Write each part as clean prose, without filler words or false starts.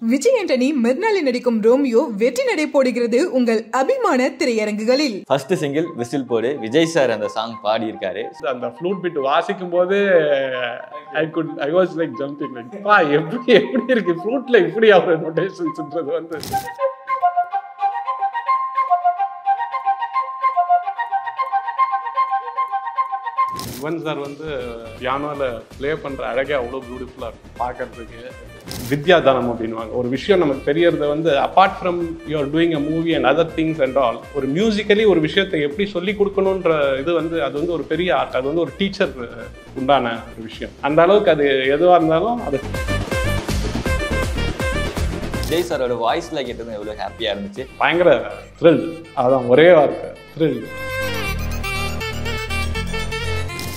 விஜய் ஆண்டனி மிர்னாலி நடிக்கும் ரோமியோ வெற்றி நடை போடுகிறது உங்கள் அபிமான திரையரங்குகளில். ஃபர்ஸ்ட் சிங்கிள் விசில் போடு விஜய் சார் அந்த சாங் பாடி இருக்காரு. அந்த ஃப்ளூட் பீட் வாசிக்கும் போது I was like jumping like பா எப்படி இருக்கு ஃப்ளூட்ல இப்படி அவர் நோட்டேஷன்ஸ்ன்றது வந்து யுவன் சார் வந்து பியானோவில் ப்ளே பண்ணுற அழகே அவ்வளோ பியூட்டிஃபுல்லாக இருக்கும் பார்க்கறதுக்கு. வித்யாதானம் அப்படின்வாங்க. ஒரு விஷயம் நமக்கு தெரியறது வந்து apart from you're doing a movie and other things and all, ஒரு மியூசிக்கலி ஒரு விஷயத்தை எப்படி சொல்லி கொடுக்கணுன்ற இது வந்து அது வந்து ஒரு பெரிய ஆர்ட். அது வந்து ஒரு டீச்சர் உண்டான ஒரு விஷயம். அந்த அளவுக்கு அது எதுவாக இருந்தாலும் அது விஜய் சாரோட வாய்ஸ்ல கேட்டது எவ்வளோ ஹாப்பியாக இருந்துச்சு. பயங்கர த்ரில். அதான் ஒரே வார்த்தை த்ரில்.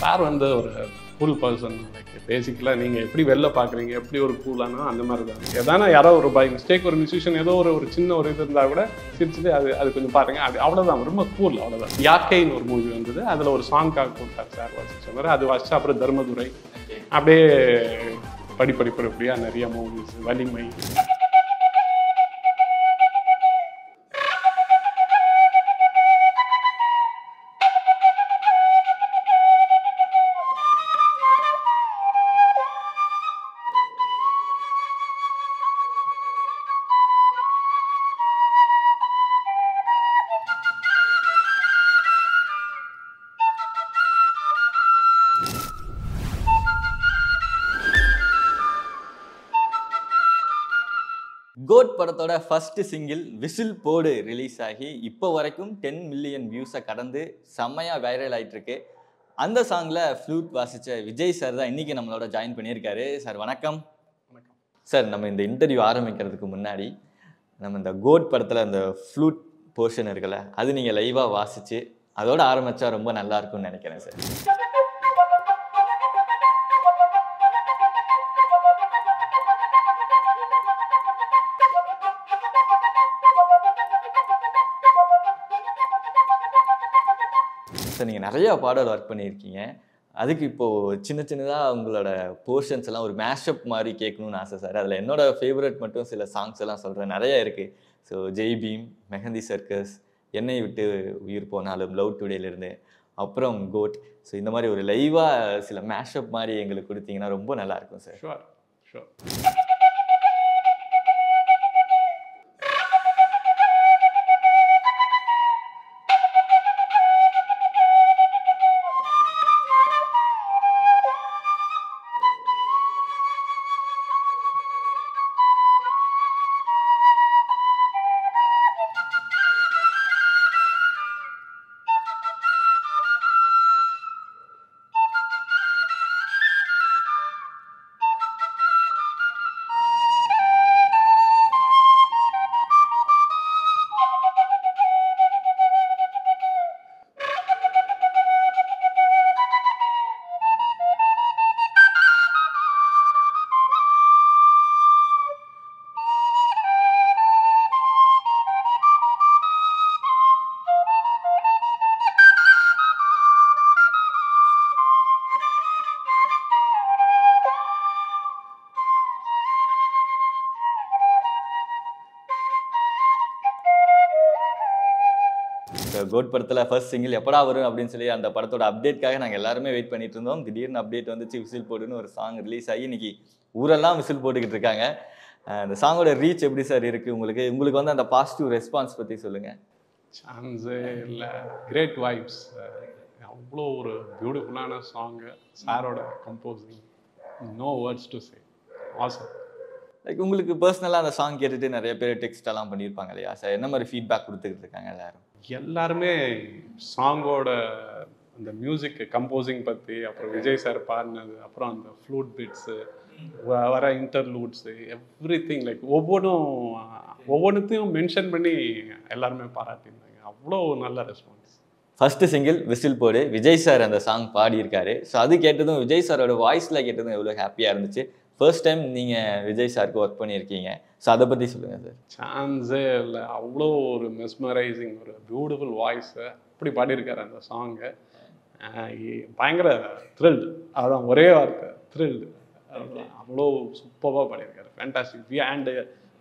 சார் வந்து ஒரு கூல் பர்சன். லைக் பேசிக்கலாக நீங்கள் எப்படி வெளில பார்க்குறீங்க, எப்படி ஒரு கூலானோ அந்த மாதிரி தான். எதானா யாரோ ஒரு பை மிஸ்டேக் ஒரு மியூசிஷியன் ஏதோ ஒரு சின்ன ஒரு இது இருந்தால் கூட சிரிச்சுட்டு அது கொஞ்சம் பாருங்க, அது அவ்வளோதான், ரொம்ப கூல், அவ்வளோதான். யாக்கைன்னு ஒரு மூவி வந்தது, அதில் ஒரு சாங்காக கொடுத்தார் சார் வாசிச்ச மாதிரி. அது வாசிச்சு அப்புறம் தர்மதுரை அப்படியே படிப்படியாக நிறைய மூவிஸ், வலிமை. கோட் படத்தோட ஃபர்ஸ்ட் சிங்கிள் விசில் போடு ரிலீஸ் ஆகி இப்போ வரைக்கும் 10 மில்லியன் வியூஸை கடந்து செம்மையாக வைரல் ஆகிட்டு இருக்கு. அந்த சாங்கில் ஃப்ளூட் வாசித்த விஜய் சார் தான் இன்றைக்கி நம்மளோட ஜாயின் பண்ணியிருக்காரு. சார் வணக்கம். வணக்கம் சார். நம்ம இந்த இன்டர்வியூ ஆரம்பிக்கிறதுக்கு முன்னாடி நம்ம இந்த கோட் படத்தில் அந்த ஃப்ளூட் போர்ஷன் இருக்குல்ல, அது நீங்கள் லைவாக வாசித்து அதோட ஆரம்பித்தா ரொம்ப நல்லாயிருக்கும்னு நினைக்கிறேன் சார். ஸோ நீங்கள் நிறையா பாடல் ஒர்க் பண்ணியிருக்கீங்க. அதுக்கு இப்போது சின்னதாக உங்களோட போர்ஷன்ஸ் எல்லாம் ஒரு மேஷப் மாதிரி கேட்கணும்னு ஆசை சார். அதில் என்னோடய ஃபேவரட் மட்டும் சில சாங்ஸ் எல்லாம் சொல்கிறேன், நிறையா இருக்குது. ஸோ ஜெய் பீம், மெஹந்தி சர்க்கஸ், என்னை விட்டு உயிர் போனாலும், லவ் டுடேலேருந்து, அப்புறம் கோட். ஸோ இந்த மாதிரி ஒரு லைவாக சில மேஷப் மாதிரி எங்களுக்கு கொடுத்தீங்கன்னா ரொம்ப நல்லாயிருக்கும் சார். Sure sure. கோட் படத்தில் ஃபர்ஸ்ட் சிங்கிள் எப்படா வரும் அப்படின்னு சொல்லி அந்த படத்தோட அப்டேட்காக நாங்கள் எல்லாருமே வெயிட் பண்ணிட்டு இருந்தோம். திடீர்னு அப்டேட் வந்துச்சு, விசில் போடுன்னு ஒரு சாங் ரிலீஸ் ஆகி இன்னைக்கு ஊரெல்லாம் விசில் போட்டுக்கிட்டு இருக்காங்க. அந்த சாங்கோட ரீச் எப்படி சார் இருக்குது உங்களுக்கு வந்து அந்த பாசிட்டிவ் ரெஸ்பான்ஸ் பற்றி சொல்லுங்கள். சான்ஸே இல்லை, கிரேட் வைப்ஸ். அவ்வளோ ஒரு பியூட்டிஃபுல்லான சாங்கு, சாரோட composing, no words to say. Awesome. Like உங்களுக்கு பர்சனலாக அந்த சாங் கேட்டுட்டு நிறைய பேர் டெக்ஸ்ட் எல்லாம் பண்ணியிருப்பாங்க இல்லையா சார்? என்ன மாதிரி ஃபீட்பேக் கொடுத்துக்கிட்டு இருக்காங்க எல்லாருமே சாங்கோட அந்த மியூசிக் கம்போசிங் பற்றி, அப்புறம் விஜய் சார் பாடினது, அப்புறம் அந்த ஃப்ளூட் பீட்ஸு, வர இன்டர்லூட்ஸு, எவ்ரி திங், லைக் ஒவ்வொன்றுத்தையும் மென்ஷன் பண்ணி எல்லாருமே பாராட்டியிருந்தாங்க. அவ்வளோ நல்ல ரெஸ்பான்ஸ். ஃபர்ஸ்ட் சிங்கிள் விசில் போடு விஜய் சார் அந்த சாங் பாடியிருக்காரு. ஸோ அது கேட்டதும் விஜய் சாரோட வாய்ஸில் கேட்டதும் எவ்வளோ ஹாப்பியாக இருந்துச்சு. ஃபர்ஸ்ட் டைம் நீங்கள் விஜய் சாருக்கு ஒர்க் பண்ணியிருக்கீங்க. ஸோ அதை பற்றி சொல்லுங்கள் சார். சான்ஸே இல்லை, அவ்வளோ ஒரு மெஸ்மரைசிங், ஒரு பியூட்டிஃபுல் வாய்ஸு, அப்படி பாடியிருக்காரு அந்த சாங்கை. பயங்கர த்ரில்டு. அதுதான் ஒரே வார்த்தை, த்ரில்டு. அவ்வளோ சூப்பராக பாடியிருக்காரு. ஃபேண்டாஸ்டிக். அண்ட்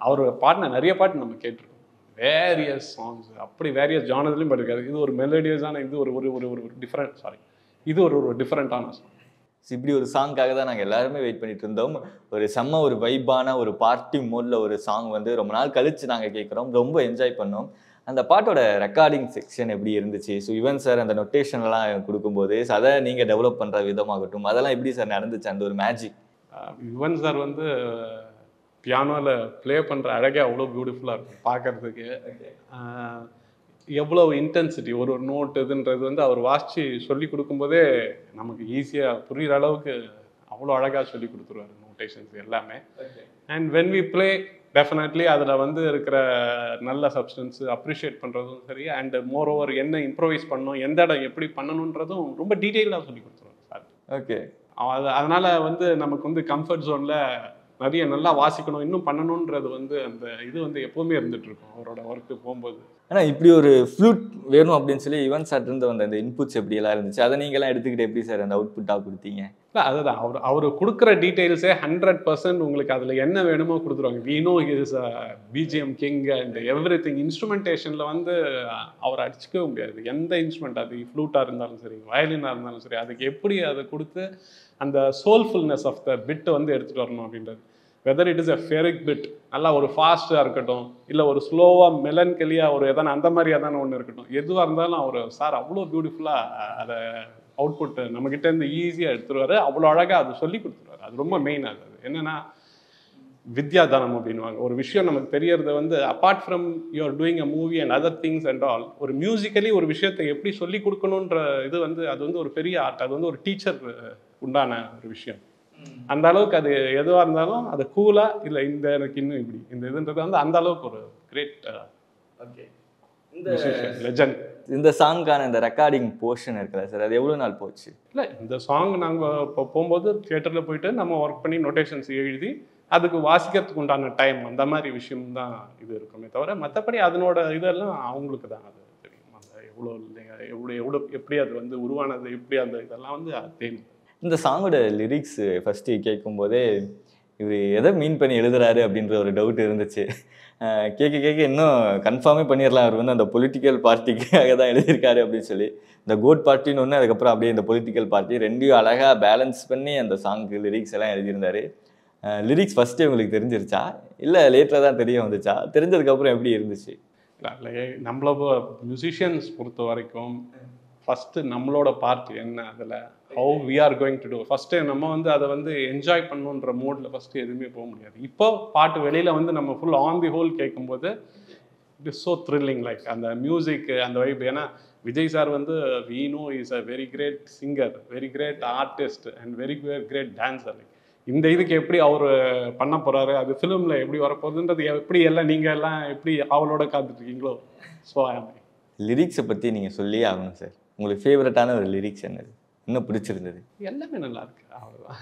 அவர் பாடின நிறைய பாட்டு நம்ம கேட்டிருக்கோம், வேரியஸ் சாங்ஸ், அப்படி வேரியஸ் ஜானர்லையும் பாடிருக்காரு. இது ஒரு மெலடியஸான, இது ஒரு ஒரு ஒரு ஒரு டிஃப்ரெண்ட் இது ஒரு டிஃப்ரெண்ட்டான சாங். இப்படி ஒரு சாங்காக தான் நாங்கள் எல்லாருமே வெயிட் பண்ணிட்டு இருந்தோம். ஒரு செம்ம ஒரு வைப்பான ஒரு பார்ட்டி மோடில் ஒரு சாங் வந்து ரொம்ப நாள் கழிச்சு நாங்கள் கேட்குறோம், ரொம்ப என்ஜாய் பண்ணோம். அந்த பாட்டோட ரெக்கார்டிங் செக்ஷன் எப்படி இருந்துச்சு? ஸோ யுவன் சார் அந்த நொட்டேஷன்லாம் கொடுக்கும்போது அதை நீங்கள் டெவலப் பண்ணுற விதமாகட்டும், அதெல்லாம் எப்படி சார் நடந்துச்சு அந்த ஒரு மேஜிக்? யுவன் சார் வந்து பியானோவில் ப்ளே பண்ணுற அழகே அவ்வளோ பியூட்டிஃபுல்லாக இருக்கும் பார்க்குறதுக்கு. எவ்வளோ இன்டென்சிட்டி ஒரு ஒரு நோட் இதுன்றது வந்து அவர் வாசித்து சொல்லி கொடுக்கும்போதே நமக்கு ஈஸியாக புரிகிற அளவுக்கு அவ்வளோ அழகாக சொல்லி கொடுத்துருவாரு நோட்டேஷன்ஸ் எல்லாமே. And when we play definitely அதில் வந்து இருக்கிற நல்ல சப்ஸ்டன்ஸு அப்ரிஷியேட் பண்ணுறதும் சரி, அண்ட் மோர் ஓவர் என்ன இம்ப்ரோவைஸ் பண்ணணும், எந்த இடம் எப்படி பண்ணணுன்றதும் ரொம்ப டீட்டெயிலாக சொல்லி கொடுத்துருவாரு சார். ஓகே, அதனால் வந்து நமக்கு வந்து கம்ஃபர்ட் ஜோனில் நிறைய நல்லா வாசிக்கணும், இன்னும் பண்ணணுன்றது வந்து அந்த இது வந்து எப்போவுமே இருந்துகிட்டு இருக்கும் அவரோட ஒர்க்கு போகும்போது. ஆனால் இப்படி ஒரு ஃப்ளூட் வேணும் அப்படின்னு சொல்லி யுவன் சார் இருந்து வந்த அந்த இன்புட்ஸ் எப்படியெல்லாம் இருந்துச்சு, அதை நீங்களாம் எடுத்துக்கிட்டு எப்படி சார் அந்த அவுட்புட்டாக கொடுத்தீங்க? இல்லை அதுதான் அவர் கொடுக்குற டீட்டெயில்ஸே 100% உங்களுக்கு அதில் என்ன வேணுமோ கொடுத்துருவாங்க. We know is BGM king and everything. இன்ஸ்ட்ருமெண்டேஷனில் வந்து அவர் அடிச்சுக்கவே முடியாது. எந்த இன்ஸ்ட்ருமெண்ட், அது ஃப்ளூட்டாக இருந்தாலும் சரி, வயலினாக இருந்தாலும் சரி, அதுக்கு எப்படி அதை கொடுத்து அந்த சோல்ஃபுல்னஸ் ஆஃப் த பிட் வந்து எடுத்துகிட்டு வரணும் அப்படின்றது. Whether it is a ferric bit, நல்லா ஒரு ஃபாஸ்ட்டாக இருக்கட்டும், இல்லை ஒரு ஸ்லோவாக மெலன்கலியாக ஒரு எதான அந்த மாதிரி எதான ஒன்று இருக்கட்டும், எதுவாக இருந்தாலும் அவர் சார் அவ்வளோ பியூட்டிஃபுல்லாக அதை அவுட்புட் நம்மக்கிட்டேருந்து ஈஸியாக எடுத்துருவார். அவ்வளோ அழகாக அது சொல்லி கொடுத்துருவார். அது ரொம்ப மெயினாக அது என்னென்னா வித்யாதானம் அப்படின்வாங்க. ஒரு விஷயம் நமக்கு தெரியறது வந்து apart from you're doing a movie and other things and all, ஒரு மியூசிக்கலி ஒரு விஷயத்தை எப்படி சொல்லி கொடுக்கணுன்ற இது வந்து அது வந்து ஒரு பெரிய ஆர்ட். அது வந்து ஒரு டீச்சர் உண்டான ஒரு விஷயம். அந்த அளவுக்கு அது எதுவாக இருந்தாலும் அது கூலாக இல்லை இந்த எனக்கு இன்னும் இப்படி இந்த இதுன்றது வந்து அந்த அளவுக்கு ஒரு கிரேட் லெஜண்ட். இந்த சாங்கான இந்த ரெக்கார்டிங் போர்ஷன் இருக்குல்ல சார், அது எவ்வளோ நாள் போச்சு? இல்லை இந்த சாங் நாங்கள் இப்போ போகும்போது தியேட்டரில் போயிட்டு நம்ம ஒர்க் பண்ணி நோட்டேஷன்ஸ் எழுதி அதுக்கு வாசிக்கிறதுக்கு உண்டான டைம் அந்த மாதிரி விஷயம் தான் இது இருக்குமே தவிர, மற்றபடி அதனோட இதெல்லாம் அவங்களுக்கு தான் அது தெரியும். அந்த எவ்வளோ எவ்வளோ எவ்வளோ எப்படி அது வந்து உருவானது, எப்படி அந்த இதெல்லாம் வந்து தெரியும். இந்த சாங்கோட லிரிக்ஸ் ஃபஸ்ட்டு கேட்கும்போதே இவர் எதை மீன் பண்ணி எழுதுறாரு அப்படின்ற ஒரு டவுட் இருந்துச்சு. கேட்க இன்னும் கன்ஃபார்மே பண்ணிடலாம், அவர் வந்து அந்த பொலிட்டிக்கல் பார்ட்டிக்காக தான் எழுதியிருக்காரு அப்படின்னு சொல்லி. இந்த கோட் பார்ட்டின்னு ஒன்று, அதுக்கப்புறம் அப்படியே இந்த பொலிட்டிக்கல் பார்ட்டி ரெண்டையும் அழகாக பேலன்ஸ் பண்ணி அந்த சாங்க்கு லிரிக்ஸ் எல்லாம் எழுதியிருந்தாரு. லிரிக்ஸ் ஃபஸ்ட்டு உங்களுக்கு தெரிஞ்சிருச்சா இல்லை லேட்டராக தான் தெரிய வந்துச்சா? தெரிஞ்சதுக்கப்புறம் எப்படி இருந்துச்சு? இல்லை நம்மள மியூசிஷியன்ஸ் பொறுத்த வரைக்கும் ஃபஸ்ட்டு நம்மளோட பார்ட் என்ன, அதில் how we are going to do, first நம்ம வந்து அதை வந்து என்ஜாய் பண்ணணுன்ற மோடில் ஃபஸ்ட்டு எதுவுமே போக முடியாது. இப்போ பாட்டு வெளியில் வந்து நம்ம ஃபுல் ஆன் தி ஹோல் கேட்கும்போது it is so thrilling, like அந்த மியூசிக் அந்த வைப். ஏன்னா விஜய் சார் வந்து we know is a very great singer, very great artist and very great dancer. இந்த இதுக்கு எப்படி அவர் பண்ண போகிறாரு, அது ஃபிலிமில் எப்படி வரப்போகுதுன்றது எப்படி எல்லாம் நீங்கள் எல்லாம் எப்படி அவளோட காத்துட்ருக்கீங்களோ. ஸோ லிரிக்ஸை பற்றி நீங்கள் சொல்லி ஆகணும் சார். உங்களுக்கு ஃபேவரட்டான ஒரு லிரிக்ஸ் என்னது, இன்னும் பிடிச்சிருந்தது? எல்லாமே நல்லா இருக்கு, அவ்வளோதான்.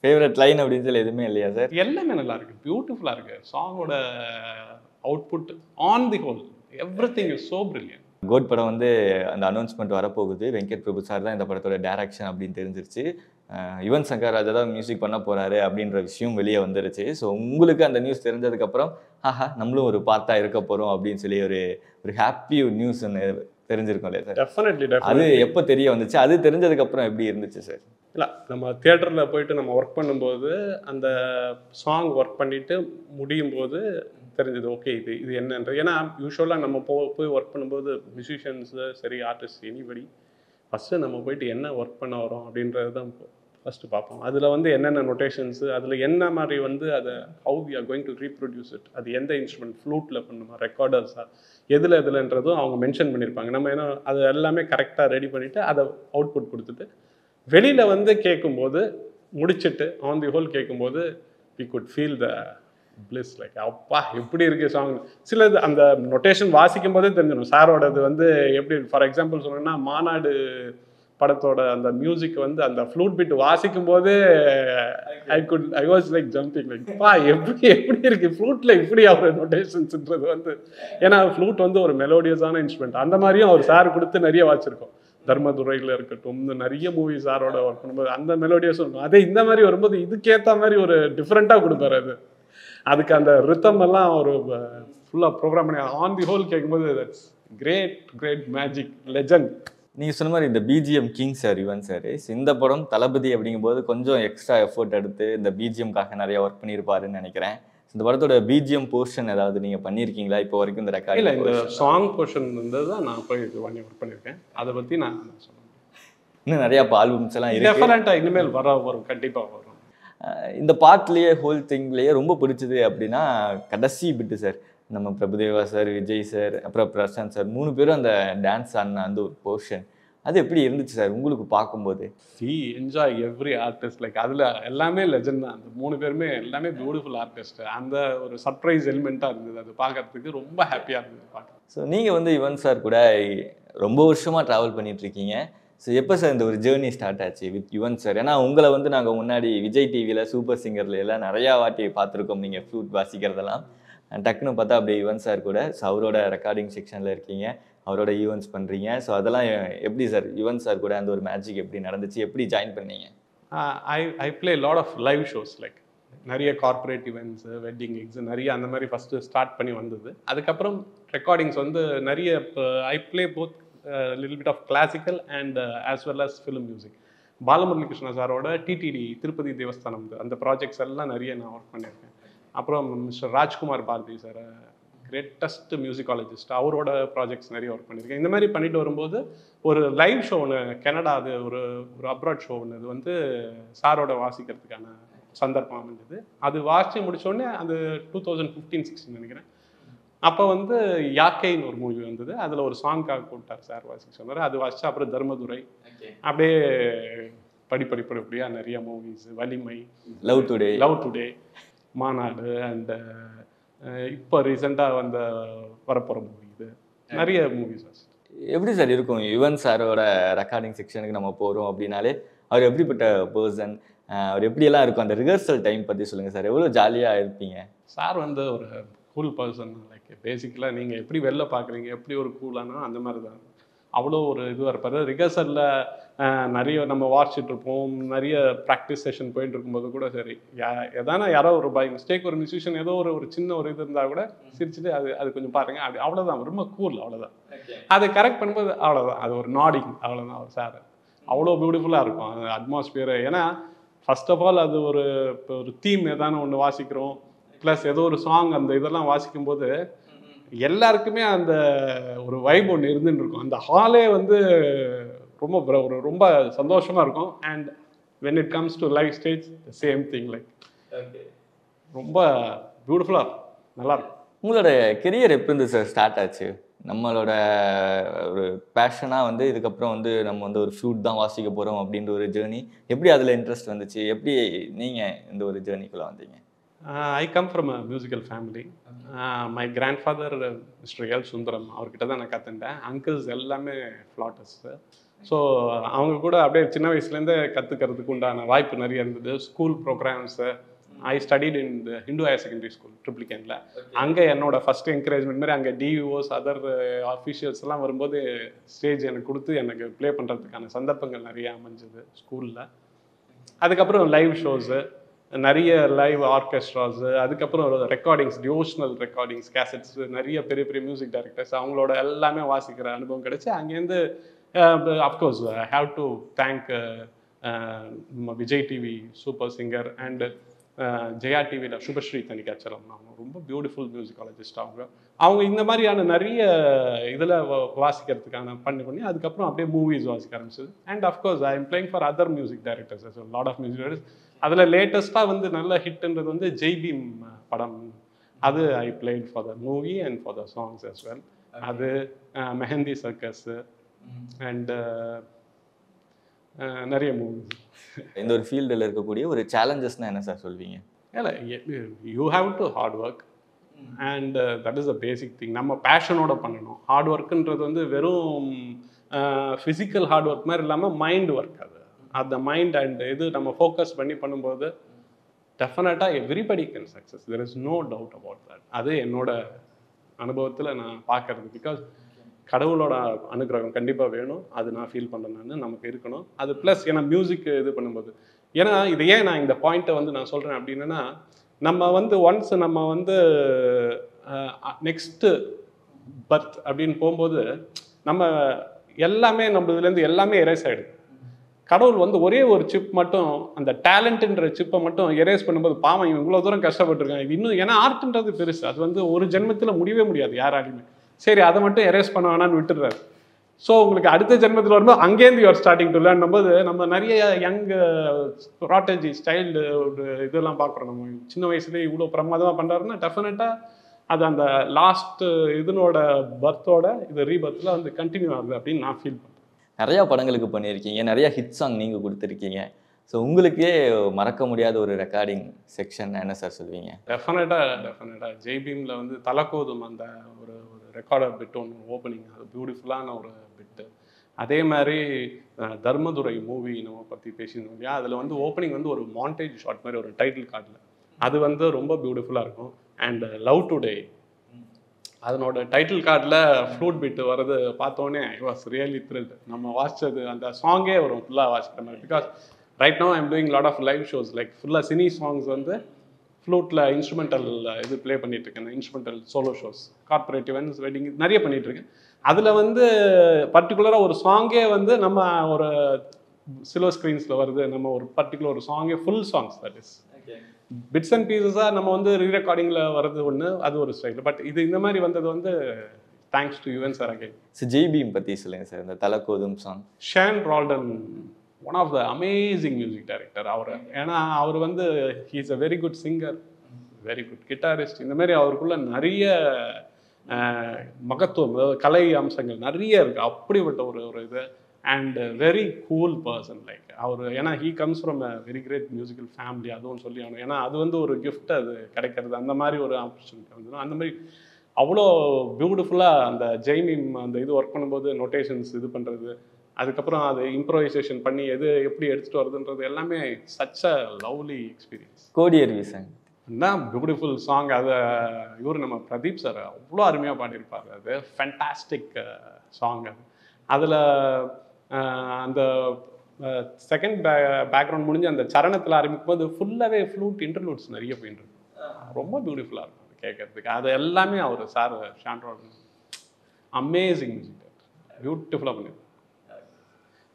ஃபேவரட் லைன் அப்படின்னு சொல்லி எதுவுமே இல்லையா சார்? எல்லாமே நல்லா இருக்கு, பியூட்டிஃபுல்லாக இருக்கு. சாங்கோட output on the whole everything is so brilliant. கோட் படம் வந்து அந்த அனௌன்ஸ்மெண்ட் வரப்போகுது. வெங்கட் பிரபு சார் தான் இந்த படத்தோட டைரக்ஷன் அப்படின்னு தெரிஞ்சிருச்சு. யுவன் சங்கர் ராஜா தான் மியூசிக் பண்ண போகிறாரு அப்படின்ற விஷயம் வெளியே வந்துருச்சு. ஸோ உங்களுக்கு அந்த நியூஸ் தெரிஞ்சதுக்கப்புறம் ஆஹா நம்மளும் ஒரு பார்ட்டாக இருக்க போகிறோம் அப்படின்னு சொல்லி ஒரு ஹாப்பி நியூஸ் ஒன்று தெரிஞ்சிருக்கும் இல்லையா சார்? டெஃபினெட்லி. அது எப்போ தெரிய வந்துச்சு, அது தெரிஞ்சதுக்கப்புறம் எப்படி இருந்துச்சு சார்? இல்லை நம்ம தியேட்டரில் போயிட்டு நம்ம ஒர்க் பண்ணும்போது அந்த சாங் ஒர்க் பண்ணிவிட்டு முடியும் போது தெரிஞ்சது ஓகே இது என்னன்றது. ஏன்னா யூஸ்வலாக நம்ம போய் ஒர்க் பண்ணும்போது மியூசிஷியன்ஸு சரி ஆர்டிஸ்ட் எனிபடி ஃபஸ்ட்டு நம்ம போயிட்டு என்ன ஒர்க் பண்ண வரோம் அப்படின்றது தான் ஃபஸ்ட்டு பார்ப்போம். அதில் வந்து என்னென்ன நொட்டேஷன்ஸு, அதில் என்ன மாதிரி வந்து அதை how we are going to reproduce it, அது எந்த இன்ஸ்ட்ருமெண்ட், ஃப்ளூட்டில் பண்ணுமா ரெக்கார்டர்ஸாக எதுலன்றதும் அவங்க மென்ஷன் பண்ணியிருப்பாங்க. நம்ம ஏன்னா அது எல்லாமே கரெக்டாக ரெடி பண்ணிவிட்டு அதை அவுட்புட் கொடுத்துட்டு வெளியில் வந்து கேட்கும்போது முடிச்சுட்டு ஆன் தி ஹோல் கேட்கும்போது we good feel the bliss, like அப்பா எப்படி இருக்கு சாங். சிலது அந்த நொட்டேஷன் வாசிக்கும் போதே தெரிஞ்சிடும் சாரோடது வந்து எப்படி. ஃபார் எக்ஸாம்பிள் சொன்னோன்னா மாநாடு படத்தோட அந்த மியூசிக் வந்து அந்த ஃப்ளூட் பீட் வாசிக்கும் போது I was like jumping, like பா எப்படி இருக்கு ஃப்ளூட்ல இப்படி அவர் நொட்டேஷன்ஸ்ன்றது வந்து. ஏன்னா ஃப்ளூட் வந்து ஒரு மெலோடியஸான இன்ஸ்ட்ருமெண்ட். அந்த மாதிரியும் அவர் சார் கொடுத்து நிறைய வாசிச்சிருக்கோம். தர்மதுரையில் இருக்கட்டும், இந்த நிறைய மூவி சாரோட ஒர்க் பண்ணும்போது அந்த மெலோடியஸும் இருக்கும். அதே இந்த மாதிரி வரும்போது இதுக்கேற்ற மாதிரி ஒரு டிஃப்ரெண்ட்டாக கொடுப்பாரு. அதுக்கு அந்த ரித்தம் எல்லாம் ஒரு ஃபுல்லாக ப்ரோக்ராம் பண்ணி ஆன் தி ஹோல் கேட்கும்போது தட்ஸ் கிரேட் மேஜிக் லெஜண்ட். நீங்கள் சொன்ன மாதிரி இந்த BGM king sir Yuvan sir, இந்த படம் தளபதி அப்படிங்கும்போது கொஞ்சம் எக்ஸ்ட்ரா எஃபோர்ட் எடுத்து இந்த பிஜிஎம்காக நிறைய ஒர்க் பண்ணியிருப்பாருன்னு நினைக்கிறேன். இந்த படத்தோட பிஜிஎம் போர்ஷன் ஏதாவது நீங்கள் பண்ணியிருக்கீங்களா இப்போ வரைக்கும்? இந்த ரெக்கார்ட் இல்லை, இந்த சாங் போர்ஷன் இருந்தது தான் நான் போய் ஒர்க் பண்ணியிருக்கேன். அதை பற்றி நான் சொல்லுவேன். இன்னும் நிறையா ஆல்பம்ஸ் எல்லாம் இருக்கு, டெஃபினட்டாக இனிமேல் வரும், கண்டிப்பாக வரும். இந்த பாட்லேயே ஹோல் திங்லேயே ரொம்ப பிடிச்சது அப்படின்னா கடைசி பிட்டு சார், நம்ம பிரபுதேவா சார், விஜய் சார், அப்புறம் பிரசாந்த் சார் 3 பேரும் அந்த டான்ஸ் ஆடின அந்த ஒரு போர்ஷன், அது எப்படி இருந்துச்சு சார் உங்களுக்கு பார்க்கும்போது? என்ஜாய் எவ்ரி ஆர்டிஸ்ட், லைக் அதில் எல்லாமே லெஜண்ட் தான். அந்த 3 பேருமே எல்லாமே பியூட்டிஃபுல் ஆர்டிஸ்ட். அந்த ஒரு சர்ப்ரைஸ் எலிமெண்ட்டாக இருந்தது, அது பார்க்கறதுக்கு ரொம்ப ஹாப்பியாக இருந்தது பார்க்க. ஸோ நீங்கள் வந்து யுவன் சார் கூட ரொம்ப வருஷமாக ட்ராவல் பண்ணிட்டு இருக்கீங்க. ஸோ எப்போ சார் இந்த ஒரு ஜேர்னி ஸ்டார்ட் ஆச்சு வித் யுவன் சார்? ஏன்னா உங்களை வந்து நாங்கள் முன்னாடி விஜய் டிவியில் சூப்பர் சிங்கர்ல எல்லாம் நிறையா வாட்டி பார்த்துருக்கோம், நீங்கள் ஃப்ளூட் வாசிக்கிறதெல்லாம். டக்குன்னு பார்த்தா அப்படி யுவன் சார் கூட, ஸோ அவரோட ரெக்கார்டிங் செக்ஷனில் இருக்கீங்க, அவரோட ஈவெண்ட்ஸ் பண்ணுறீங்க. ஸோ அதெல்லாம் எப்படி சார் யுவன் சார் கூட அந்த ஒரு மேஜிக் எப்படி நடந்துச்சு, எப்படி ஜாயின் பண்ணீங்க? I play lot of live shows, like நிறைய கார்பரேட் ஈவெண்ட்ஸ், வெட்டிங் கிக்ஸ் நிறைய அந்த மாதிரி ஃபஸ்ட்டு ஸ்டார்ட் பண்ணி வந்தது. அதுக்கப்புறம் ரெக்கார்டிங்ஸ் வந்து நிறைய I play both little bit of classical and as well as film music. Balamurali Krishna சாரோட டிடிடி திருப்பதி தேவஸ்தானம் அந்த ப்ராஜெக்ட்ஸ் எல்லாம் நிறைய நான் ஒர்க் பண்ணியிருக்கேன். அப்புறம் mister Rajkumar Bharathi sir, greatest musicologist, அவரோட ப்ராஜெக்ட்ஸ் நிறைய ஒர்க் பண்ணியிருக்கேன். இந்த மாதிரி பண்ணிட்டு வரும்போது ஒரு லைவ் ஷோ ஒன்று கனடா, அது ஒரு அப்ராட் ஷோ ஒன்று, அது வந்து சாரோட வாசிக்கிறதுக்கான சந்தர்ப்பம் அமைஞ்சது. அது வாசித்து முடித்தோடனே அது 2015-16 நினைக்கிறேன். அப்போ வந்து யாக்கைன்னு ஒரு மூவி வந்தது, அதில் ஒரு சாங்காக கூப்பிட்டார் சார், வாசிக்க சொன்னார். அது வாசிச்சா அப்புறம் தர்மதுரை, அப்படியே படிப்படியாக நிறைய மூவிஸ், வலிமை, லவ் டுடே, மாநாடு, அண்ட் இப்போ ரீசெண்டாக வந்த வரப்போகிற மூவி, இது நிறைய மூவிஸ். எப்படி சார் இருக்கும் யுவன் சாரோட ரெக்கார்டிங் செக்ஷனுக்கு நம்ம போகிறோம் அப்படின்னாலே? அவர் எப்படிப்பட்ட பர்சன், அவர் எப்படியெல்லாம் இருக்கும்? அந்த ரிஹர்சல் டைம் பற்றி சொல்லுங்கள் சார், எவ்வளோ ஜாலியாக இருப்பீங்க? சார் வந்து ஒரு கூல் பர்சன், லைக் பேசிக்கலாக நீங்கள் எப்படி வெளில பார்க்குறீங்க, எப்படி ஒரு கூலானா அந்த மாதிரி தான், அவ்வளோ ஒரு இதுவாக இருப்பார். ரிஹர்சலில் நிறைய நம்ம வாசிச்சுட்டு இருப்போம், நிறைய ப்ராக்டிஸ் செஷன் போயிட்டு இருக்கும்போது கூட சரி, யாரோ ஒரு பை மிஸ்டேக் ஒரு மியூசிஷியன் ஏதோ ஒரு சின்ன ஒரு இது இருந்தால் கூட சிரிச்சுட்டு அது கொஞ்சம் பாருங்க, அப்படி அவ்வளோதான், ரொம்ப கூல், அவ்வளோதான். அதை கரெக்ட் பண்ணும்போது அவ்வளோதான், அது ஒரு நாடிங், அவ்வளோதான். அவர் சார் அவ்வளோ பியூட்டிஃபுல்லாக இருக்கும் அந்த அட்மாஸ்பியர். ஏன்னா ஃபர்ஸ்ட் ஆஃப் ஆல் அது ஒரு தீம் ஏதான ஒன்று வாசிக்கிறோம், ப்ளஸ் ஏதோ ஒரு சாங், அந்த இதெல்லாம் வாசிக்கும்போது எல்லாருக்குமே அந்த ஒரு வைப் ஒன்று இருந்துன்னு இருக்கும். அந்த ஹாலே வந்து ரொம்ப சந்தோஷமாக இருக்கும். And when it comes to live stage same thing, like ரொம்ப பியூட்டிஃபுல்லாக இருக்கும், நல்லாயிருக்கும். உங்களோட கெரியர் எப்படி இருந்து சார் ஸ்டார்ட் ஆச்சு? நம்மளோட ஒரு பேஷனாக வந்து இதுக்கப்புறம் வந்து நம்ம வந்து ஒரு ஃப்ளூட் தான் வாசிக்க போகிறோம் அப்படின்ற ஒரு ஜேர்னி, எப்படி அதில் இன்ட்ரெஸ்ட் வந்துச்சு? எப்படி நீங்கள் இந்த ஒரு ஜேர்னிக்குள்ளே வந்தீங்க? I come from a musical family. My grandfather, Mr. L. Sundaram, அவர்கிட்ட தான் நான் கற்றுட்டேன். அங்கிள்ஸ் எல்லாமே ஃப்ளாட்டர்ஸ். ஸோ அவங்க கூட அப்படியே சின்ன வயசுலேருந்தே கற்றுக்கிறதுக்கு உண்டான வாய்ப்பு நிறைய இருந்தது. School programmes, I studied in the Hindu higher secondary school ட்ரிப்ளிகேனில். அங்கே என்னோட ஃபஸ்ட் என்கரேஜ்மெண்ட் மாதிரி அங்கே டியூஓஸ், அதர் ஆஃபீஷியல்ஸ் எல்லாம் வரும்போது ஸ்டேஜ் எனக்கு கொடுத்து எனக்கு ப்ளே பண்ணுறதுக்கான சந்தர்ப்பங்கள் நிறைய அமைஞ்சது ஸ்கூலில். அதுக்கப்புறம் லைவ் ஷோஸு, நிறைய லைவ் ஆர்கெஸ்ட்ராஸு, அதுக்கப்புறம் ரெக்கார்டிங்ஸ், டிவோஷனல் ரெக்கார்டிங்ஸ், கேசட்ஸ், நிறைய பெரிய பெரிய மியூசிக் டைரக்டர்ஸ் அவங்களோட எல்லாமே வாசிக்கிற அனுபவம் கிடைச்சி அங்கேருந்து of course I have to thank Vijay TV super singer and Jaya டிவியில் சுபஸ்ரீ தனிகாச்சலம். அவங்க ரொம்ப பியூட்டிஃபுல் மியூசிக்காலஜிஸ்ட். அவங்க இந்த மாதிரியான நிறைய இதில் வாசிக்கிறதுக்கான பண்ணி அதுக்கப்புறம் அப்படியே மூவிஸ் வாசிக்க ஆரம்பிச்சது. And of course I am playing for other music directors, lot of music directors. அதில் லேட்டஸ்ட்டாக வந்து நல்ல ஹிட்ன்றது வந்து ஜெய்பீம் படம், அது I played for the movie and for the songs as well. அது மெஹந்தி சர்க்கஸ் அண்ட் நிறைய மூவிஸ். இந்த ஒரு ஃபீல்டில் இருக்கக்கூடிய ஒரு சேலஞ்சஸ்னால் என்ன சார் சொல்வீங்க? இல்லை, you have to hard work and that is a basic thing. நம்ம பேஷனோட பண்ணணும். ஹார்ட் ஒர்க்குன்றது வந்து வெறும் ஃபிசிக்கல் ஹார்ட் ஒர்க் மாதிரி இல்லாமல் மைண்ட் ஒர்க். அது அந்த மைண்ட் அண்ட் இது நம்ம ஃபோக்கஸ் பண்ணி பண்ணும்போது டெஃபினட்டாக everybody can success. There is no doubt about that. அது என்னோட அனுபவத்தில் நான் பார்க்கறது. பிகாஸ் கடவுளோட அனுகிரகம் கண்டிப்பாக வேணும், அது நான் ஃபீல் பண்ணுறேன்னு நமக்கு இருக்கணும். அது ப்ளஸ் ஏன்னா மியூசிக் இது பண்ணும்போது, ஏன்னா இது ஏன் நான் இந்த பாயிண்ட்டை வந்து நான் சொல்கிறேன் அப்படின்னா, நம்ம வந்து ஒன்ஸ் நம்ம வந்து நெக்ஸ்ட்டு பர்த் அப்படின்னு போகும்போது நம்ம எல்லாமே நம்மளதுலேருந்து எல்லாமே எரேஸ் ஆகிடுது. கடவுள் வந்து ஒரே ஒரு சிப் மட்டும், அந்த டேலண்ட்ன்ற சிப்பை மட்டும் எரேஸ் பண்ணும்போது பாவம் இவன் இவ்வளோ தூரம் கஷ்டப்பட்டுருக்காங்க. இது இன்னும் ஏன்னா ஆர்ட்ன்றது பெருசு, அது வந்து ஒரு ஜென்மத்தில் முடியவே முடியாது யாராலையுமே. சரி அதை மட்டும் எரேஸ் பண்ண வேணான்னு விட்டுடுறாரு. ஸோ உங்களுக்கு அடுத்த ஜென்மத்தில் வரும்போது அங்கேருந்து யூஆர் ஸ்டார்டிங் டு லேர்ன் போது நம்ம நிறைய யங் ப்ராட்டஜி ஸ்டைல்டு ஒரு இதெல்லாம் பார்க்குறோம். நம்ம சின்ன வயசுலேயே இவ்வளோ பிரமாதமாக பண்ணுறாருன்னா டெஃபினட்டாக அது அந்த லாஸ்ட் இதனோட பர்த்தோட இது ரீபர்த்தில் வந்து கண்டினியூ ஆகுது அப்படின்னு நான் ஃபீல் பண்ணுறேன். நிறையா படங்களுக்கு பண்ணியிருக்கீங்க, நிறையா ஹிட் சாங் நீங்கள் கொடுத்துருக்கீங்க. ஸோ உங்களுக்கே மறக்க முடியாத ஒரு ரெக்கார்டிங் செக்ஷன் என்ன சார் சொல்லுவீங்க? டெஃபினட்டாக ஜெய்பீமில் வந்து தலக்கோதும் அந்த ஒரு ரெக்கார்டர் பிட் ஒன்று ஓப்பனிங், அது பியூட்டிஃபுல்லான ஒரு பிட்டு. அதே மாதிரி தர்மதுரை மூவி நம்ம பற்றி பேசியிருந்தோம் இல்லையா, அதில் வந்து ஓப்பனிங் வந்து ஒரு மாண்டேஜ் ஷாட் மாதிரி ஒரு டைட்டில் கார்டில் அது வந்து ரொம்ப பியூட்டிஃபுல்லாக இருக்கும். அண்ட் லவ் டுடே அதனோட டைட்டில் கார்டில் ஃப்ளூட் பிட்டு வர்றது பார்த்தோன்னே ஐ வாஸ் ரியலி த்ரில்ட். நம்ம வாசிச்சது அந்த சாங்கே வரும் ஃபுல்லாக வாசிக்கிற மாதிரி. Because right now I'm doing lot of live shows like ஃபுல்லாக சினி சாங்ஸ் வந்து ஃப்ளூட்டில் இன்ஸ்ட்ருமெண்டல் இது ப்ளே பண்ணிகிட்ருக்கேன். Instrumental solo shows, corporate events, wedding நிறைய பண்ணிகிட்ருக்கேன். அதில் வந்து பர்டிகுலராக ஒரு சாங்கே வந்து நம்ம ஒரு சில்வர் ஸ்க்ரீன்ஸில் வருது, நம்ம ஒரு பர்டிகுலர் ஒரு சாங்கே full songs that is bits and பீசஸாக நம்ம வந்து ரீரெக்கார்டிங்கில் வர்றது ஒன்று, அது ஒரு ஸ்டைல். பட் இது இந்த மாதிரி வந்தது வந்து thanks to Yuvan sir again. So Jai Bhim பற்றி சொல்லுங்கள் சார், இந்த தலக்கோதும் song. Sean Roldan one of the amazing music director அவர். ஏன்னா அவர் வந்து he is a very good singer, very good guitarist. இந்த மாதிரி அவருக்குள்ள நிறைய மகத்துவம், கலை அம்சங்கள் நிறைய இருக்குது. அப்படிப்பட்ட ஒரு இது and very cool person like அவர். ஏன்னா he comes from a very great musical family, அதுவும் சொல்லி ஆகணும். ஏன்னா அது வந்து ஒரு கிஃப்ட், அது கிடைக்கிறது. அந்த மாதிரி ஒரு ஆப்பர்ச்சுனிட்டி வந்துடும். அந்த மாதிரி அவ்வளோ பியூட்டிஃபுல்லாக அந்த ஜெய்மீம் அந்த இது ஒர்க் பண்ணும்போது நோட்டேஷன்ஸ் இது பண்ணுறது, அதுக்கப்புறம் அது இம்ப்ரோவைசேஷன் பண்ணி எது எப்படி எடுத்துகிட்டு வருதுன்றது எல்லாமே such a lovely experience. Kodiyaruvi song தான் பியூட்டிஃபுல் சாங். அதை இவர் நம்ம பிரதீப் சார் அவ்வளோ அருமையாக பாடியிருப்பார். அது ஃபேண்டாஸ்டிக் சாங். அது அதில் அந்த செகண்ட் பேக்ரவுண்ட் முடிஞ்சு அந்த சரணத்தில் ஆரம்பிக்கும் போது ஃபுல்லாகவே ஃப்ளூட் இன்டர்லூட்ஸ் நிறைய போயிட்டு இருக்கு. ரொம்ப பியூட்டிஃபுல்லாக இருக்கும் அது கேட்கறதுக்கு. அது எல்லாமே அவர் sir Sean Roldan amazing music பியூட்டிஃபுல்லாக பண்ணியிருக்காரு.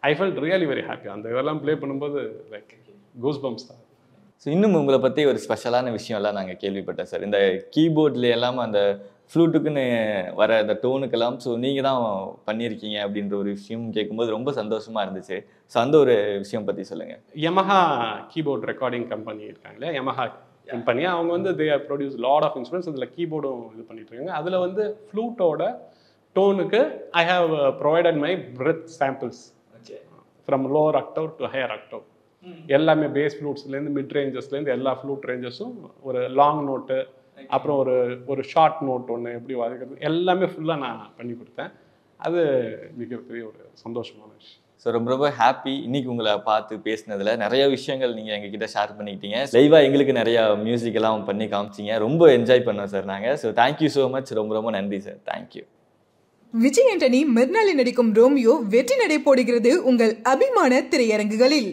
I felt really very happy அந்த இதெல்லாம் ப்ளே பண்ணும்போது லைக் கூஸ் பம்ப்ஸ் தான். ஸோ இன்னும் உங்களை பற்றி ஒரு ஸ்பெஷலான விஷயம்லாம் நாங்கள் கேள்விப்பட்டேன் சார். இந்த கீபோர்டில் எல்லாம் அந்த ஃப்ளூட்டுக்குன்னு வர அந்த டோனுக்கெல்லாம் ஸோ நீங்கள் தான் பண்ணியிருக்கீங்க அப்படின்ற ஒரு விஷயம் கேட்கும்போது ரொம்ப சந்தோஷமாக இருந்துச்சு. ஸோ அந்த ஒரு விஷயம் பற்றி சொல்லுங்கள். யமஹா கீபோர்ட் ரெக்கார்டிங் கம்பெனி இருக்காங்களே, யமஹா கம்பெனி, அவங்க வந்து they are produce lot of instruments. அதில் கீபோர்டும் இது பண்ணிட்டு இருக்காங்க. அதில் வந்து ஃப்ளூட்டோட டோனுக்கு I have provided my breath samples from lower octave to higher octave. எல்லாமே பேஸ் ஃப்ளூட்ஸ்லேருந்து மிட் ரேஞ்சஸ்லேருந்து எல்லா ஃப்ளூட் ரேஞ்சஸும், ஒரு லாங் நோட்டு, அப்புறம் ஒரு ஷார்ட் நோட் ஒன்று எப்படி வாசிக்கிறது எல்லாமே ஃபுல்லாக நான் பண்ணி கொடுத்தேன். அது மிகப்பெரிய ஒரு சந்தோஷமான விஷயம். ஸோ ரொம்ப ரொம்ப ஹாப்பி இன்னைக்கு உங்களை பார்த்து பேசினதில். நிறைய விஷயங்கள் நீங்கள் எங்ககிட்ட ஷேர் பண்ணிக்கிட்டீங்க. லைவாக எங்களுக்கு நிறையா மியூசிக் எல்லாம் பண்ணி காமிச்சிங்க. ரொம்ப என்ஜாய் பண்ணோம் சார் நாங்கள். So thank you so much. ரொம்ப ரொம்ப நன்றி சார். தேங்க்யூ. விஜய் ஆண்டனி மிர்னாலில் நடிக்கும் ரோமியோ வெற்றி நடை போடுகிறது உங்கள் அபிமான திரையரங்குகளில்.